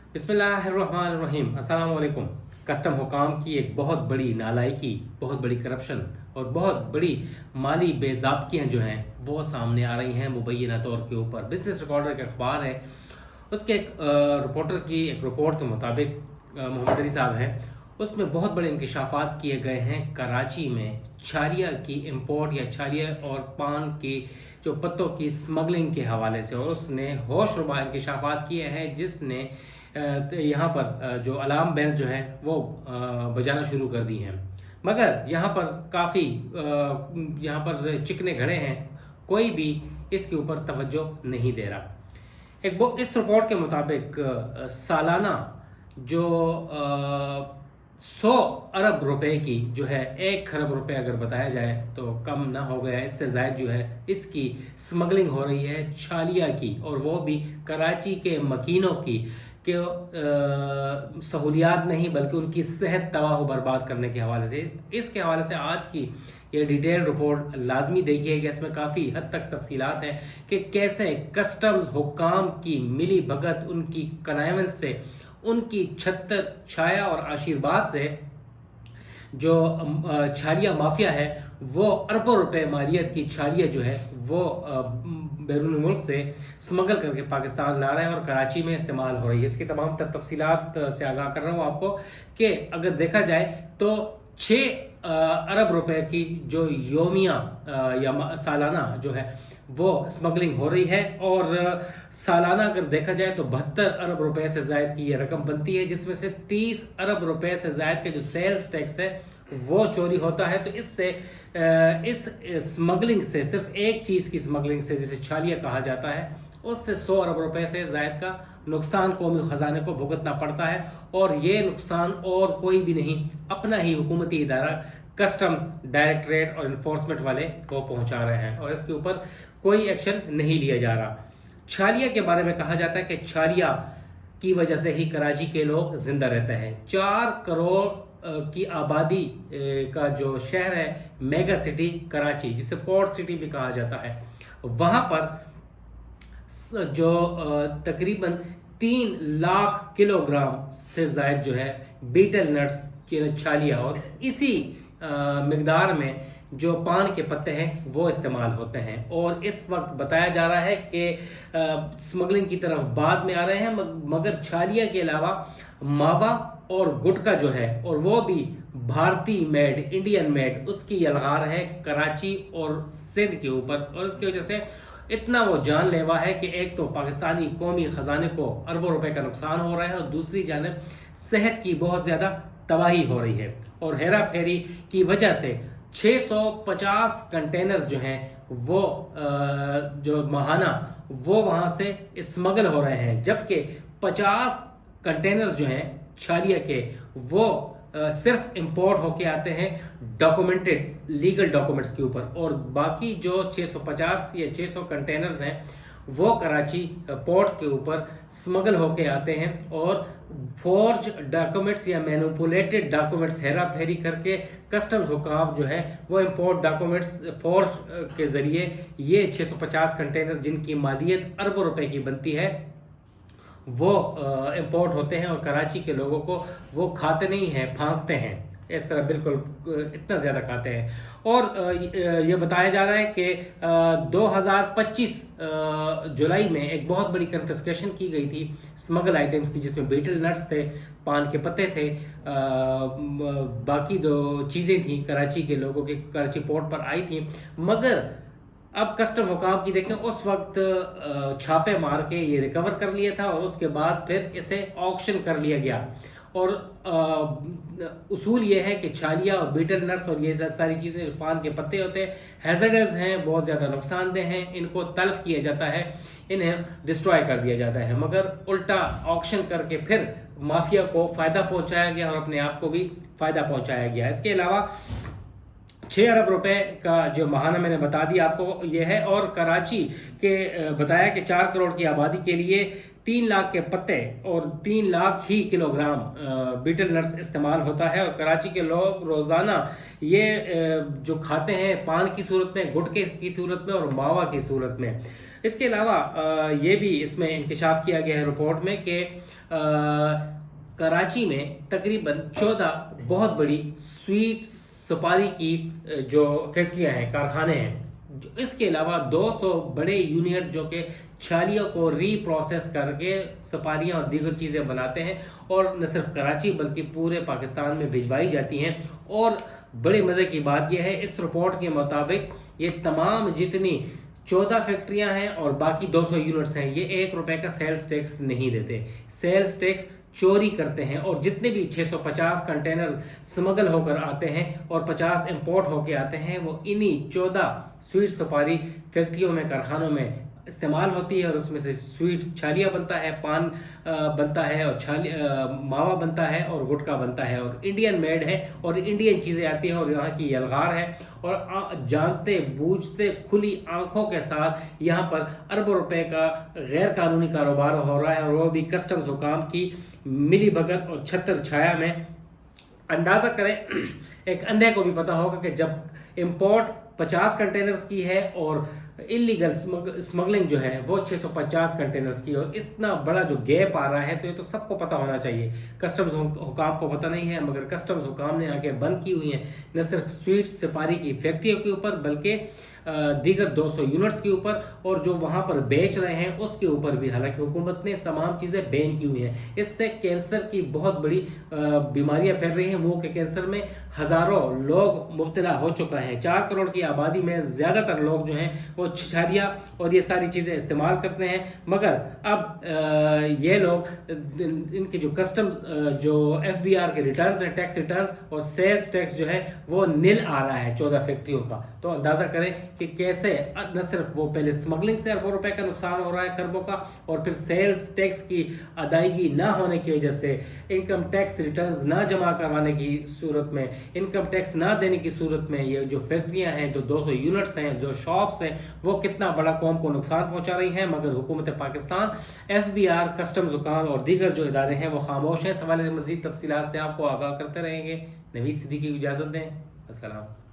बिस्मिल्लाहिर्रहमानिर्रहीम। अस्सलाम वालेकुम। कस्टम हुकाम की एक बहुत बड़ी नालायकी, बहुत बड़ी करप्शन और बहुत बड़ी माली बेज़ाब्तियाँ जो हैं वो सामने आ रही हैं मुबैना तौर के ऊपर। बिजनेस रिकॉर्डर का अखबार है, उसके एक रिपोर्टर की एक रिपोर्ट के मुताबिक मोहम्मद अली साहब हैं, उसमें बहुत बड़े इंकशाफात किए गए हैं। कराची में छालिया की इंपोर्ट या छालिया और पान की जो पत्तों की स्मगलिंग के हवाले से, और उसने होश रुबा इंकशाफात किए हैं जिसने यहाँ पर जो अलार्म बेल जो है वो बजाना शुरू कर दी हैं। मगर यहाँ पर काफ़ी यहाँ पर चिकने घड़े हैं, कोई भी इसके ऊपर तवज्जो नहीं दे रहा। इस रिपोर्ट के मुताबिक सालाना जो 100 अरब रुपए की जो है, 1 खरब रुपए अगर बताया जाए तो कम ना हो गया, इससे ज़ायद जो है इसकी स्मगलिंग हो रही है छालिया की, और वो भी कराची के मकीनों की कि सहूलियात नहीं बल्कि उनकी सेहत तबाह बर्बाद करने के हवाले से। इसके हवाले से आज की ये डिटेल रिपोर्ट लाजमी देखिएगा, इसमें काफ़ी हद तक तफसीलात हैं कि कैसे कस्टम्स हुक्काम की मिली भगत, उनकी कनाइवेंस से, उनकी छत्तर छाया और आशीर्वाद से जो छालिया माफिया है वो अरबों रुपए मालियत की छालिया जो है वो बैरून मुल्क से स्मगल करके पाकिस्तान ला रहा है और कराची में इस्तेमाल हो रही है। इसकी तमाम तफसीलात से आगाह कर रहा हूँ आपको कि अगर देखा जाए तो 6 अरब रुपए की जो योमिया या सालाना जो है वो स्मगलिंग हो रही है, और सालाना अगर देखा जाए तो 72 अरब रुपए से ज़ायद की ये रकम बनती है, जिसमें से 30 अरब रुपए से ज़ायद के जो सेल्स टैक्स है वो चोरी होता है। तो इससे इस स्मगलिंग से, सिर्फ एक चीज़ की स्मगलिंग से, जिसे छालिया कहा जाता है, उससे 100 अरब रुपए से ज़ायद का नुकसान कौमी ख़जाने को भुगतना पड़ता है। और ये नुकसान और कोई भी नहीं, अपना ही हुकूमती इदारा कस्टम्स डायरेक्टरेट और इन्फोर्समेंट वाले को पहुंचा रहे हैं, और इसके ऊपर कोई एक्शन नहीं लिया जा रहा। छालिया के बारे में कहा जाता है कि छालिया की वजह से ही कराची के लोग जिंदा रहते हैं। 4 करोड़ की आबादी का जो शहर है, मेगा सिटी कराची, जिसे पोर्ट सिटी भी कहा जाता है, वहाँ पर जो तकरीबन 3 लाख किलोग्राम से ज़ायद जो है बीटल नट्स छालिया और इसी मिकदार में जो पान के पत्ते हैं वो इस्तेमाल होते हैं। और इस वक्त बताया जा रहा है कि स्मगलिंग की तरफ बाद में आ रहे हैं, मगर छालिया के अलावा मावा और गुटका जो है, और वो भी भारतीय मेड, इंडियन मेड, उसकी यलगार है कराची और सिंध के ऊपर। और इसकी वजह से इतना वो जानलेवा है कि एक तो पाकिस्तानी कौमी ख़जाने को अरबों रुपए का नुकसान हो रहा है, और दूसरी जानब सेहत की बहुत ज़्यादा तबाही हो रही है। और हेरा फेरी की वजह से 650 कंटेनर जो हैं वो जो माहाना वो वहाँ से स्मगल हो रहे हैं, जबकि 50 कंटेनर जो हैं छालिया के वो सिर्फ इंपोर्ट होके आते हैं डॉक्यूमेंटेड लीगल डॉक्यूमेंट्स के ऊपर, और बाकी जो 650 या 600 कंटेनर्स हैं वो कराची पोर्ट के ऊपर स्मगल होके आते हैं, और फोर्ज डॉक्यूमेंट्स या मैनिपुलेटेड डॉक्यूमेंट्स हेरा फेरी करके कस्टम्स हुकाम जो है वो इंपोर्ट डॉक्यूमेंट्स फोर्ज के ज़रिए ये 650 कंटेनर जिनकी मालियत अरबों रुपए की बनती है वो इंपोर्ट होते हैं, और कराची के लोगों को वो खाते नहीं हैं, फांकते हैं। इस तरह बिल्कुल इतना ज़्यादा खाते हैं। और ये बताया जा रहा है कि 2025 जुलाई में एक बहुत बड़ी कन्फिस्केशन की गई थी स्मगल आइटम्स की, जिसमें बीटल नट्स थे, पान के पत्ते थे, बाकी जो चीज़ें थी कराची के लोगों के कराची पोर्ट पर आई थी। मगर अब कस्टम हुकाम की देखें, उस वक्त छापे मार के ये रिकवर कर लिया था, और उसके बाद फिर इसे ऑक्शन कर लिया गया। और उसूल ये है कि छालिया और बीटल नट्स और ये सारी चीज़ें जो पान के पत्ते होते हैं हैजर्डस हैं, बहुत ज़्यादा नुकसानदेह हैं, इनको तल्फ किया जाता है, इन्हें डिस्ट्रॉय कर दिया जाता है, मगर उल्टा ऑक्शन करके फिर माफिया को फ़ायदा पहुंचाया गया और अपने आप को भी फ़ायदा पहुंचाया गया। इसके अलावा 6 अरब रुपए का जो माहाना मैंने बता दिया आपको ये है, और कराची के बताया कि 4 करोड़ की आबादी के लिए 3 लाख के पत्ते और 3 लाख ही किलोग्राम बीटल नट्स इस्तेमाल होता है। और कराची के लोग रोज़ाना ये जो खाते हैं पान की सूरत में, गुटके की सूरत में और मावा की सूरत में। اس کے علاوہ یہ بھی اس میں انکشاف کیا گیا ہے رپورٹ میں کہ کراچی میں تقریباً 14 بہت بڑی سویٹ سپاری کی جو فیکٹریاں ہیں، کارخانے ہیں، اس کے علاوہ 200 بڑے یونٹ جو کہ چھالیوں کو ری پروسیس کر کے سپاریاں اور دیگر چیزیں بناتے ہیں، اور نہ صرف کراچی بلکہ پورے پاکستان میں بھجوائی جاتی ہیں۔ اور بڑے مزے کی بات یہ ہے، اس رپورٹ کے مطابق یہ تمام جتنی 14 فیکٹریاں ہیں اور باقی 200 یونٹس ہیں، یہ 1 روپے کا سیلز ٹیکس نہیں دیتے، سیلز ٹیکس چوری کرتے ہیں، اور جتنے بھی 650 کنٹینرز سمگل ہو کر آتے ہیں اور 50 امپورٹ ہو کے آتے ہیں، وہ انہی 14 سویٹ سپاری فیکٹریوں میں، کارخانوں میں استعمال ہوتی ہے، اور اس میں سے سویٹ چھالیاں بنتا ہے، پان بنتا ہے، اور ماوا بنتا ہے، اور گٹکا بنتا ہے، اور انڈین میڈ ہے، اور انڈین چیزیں آتی ہیں، اور یہاں کی یلغار ہے، اور جانتے بوجھتے کھلی آنکھوں کے ساتھ یہاں پر اربوں روپے کا غیر قانونی کاروبار ہو رہا ہے، اور وہ بھی کسٹمز حکام کی ملی بھگت اور چھتر چھایا میں۔ اندازہ کریں، ایک اندھے کو بھی پتا ہوگا کہ جب امپورٹ 50 کنٹینرز کی ہے اور انلیگل اسمگلنگ جو ہے وہ 650 کنٹینرز کی، اور اتنا بڑا جو گیپ آ رہا ہے، تو یہ تو سب کو پتہ ہونا چاہیے۔ کسٹمز حکام کو پتہ نہیں ہے، مگر کسٹمز حکام نے آنکھیں بند کی ہوئی ہیں، نہ صرف سویٹ سپاری کی فیکٹریوں کے اوپر بلکہ دیگر 200 یونٹس کے اوپر، اور جو وہاں پر بیچ رہے ہیں اس کے اوپر بھی، حالانکہ حکومت نے تمام چیزیں بین کی ہوئی ہیں۔ اس سے کینسر کی بہت بڑی بیماریاں پھیل رہی ہیں، وہ کہ کینسر میں ہزاروں لوگ مبتلا ہو چکا ہے۔ 4 کروڑ کی آبادی میں زیادہ تر لوگ جو ہیں وہ چھالیاں اور یہ ساری چیزیں استعمال کرتے ہیں، مگر اب یہ لوگ ان کے جو کسٹم جو FBR کے ریٹرنز ہیں، ٹیکس ریٹرنز اور سیلز ٹیکس جو ہے وہ نل آ رہا ہے 14 فیکٹریوں کا۔ تو اندازہ کریں کہ کیسے نہ صرف وہ پہلے اسمگلنگ سے اربوں روپے کا نقصان ہو رہا ہے، کروڑوں کا، اور پھر سیلز ٹیکس کی ادائیگی نہ ہونے کی وجہ سے، انکم ٹیکس ریٹرنز نہ جمع کروانے کی صورت میں، انکم ٹیکس نہ دینے کی صورت میں، یہ جو فیکٹریاں ہیں، جو 200 یونٹس ہیں، جو شاپس ہیں، وہ کتنا بڑا قوم کو نقصان پہنچا رہی ہیں، مگر حکومت پاکستان، FBR، کسٹمز حکام اور دیگر جو ادارے ہیں وہ خاموش ہیں۔ اس حوالے سے مزید تفصیلات سے آپ کو آگاہ کرتے رہیں گے۔ نوید صدیقی کو اجازت دیں، السلام۔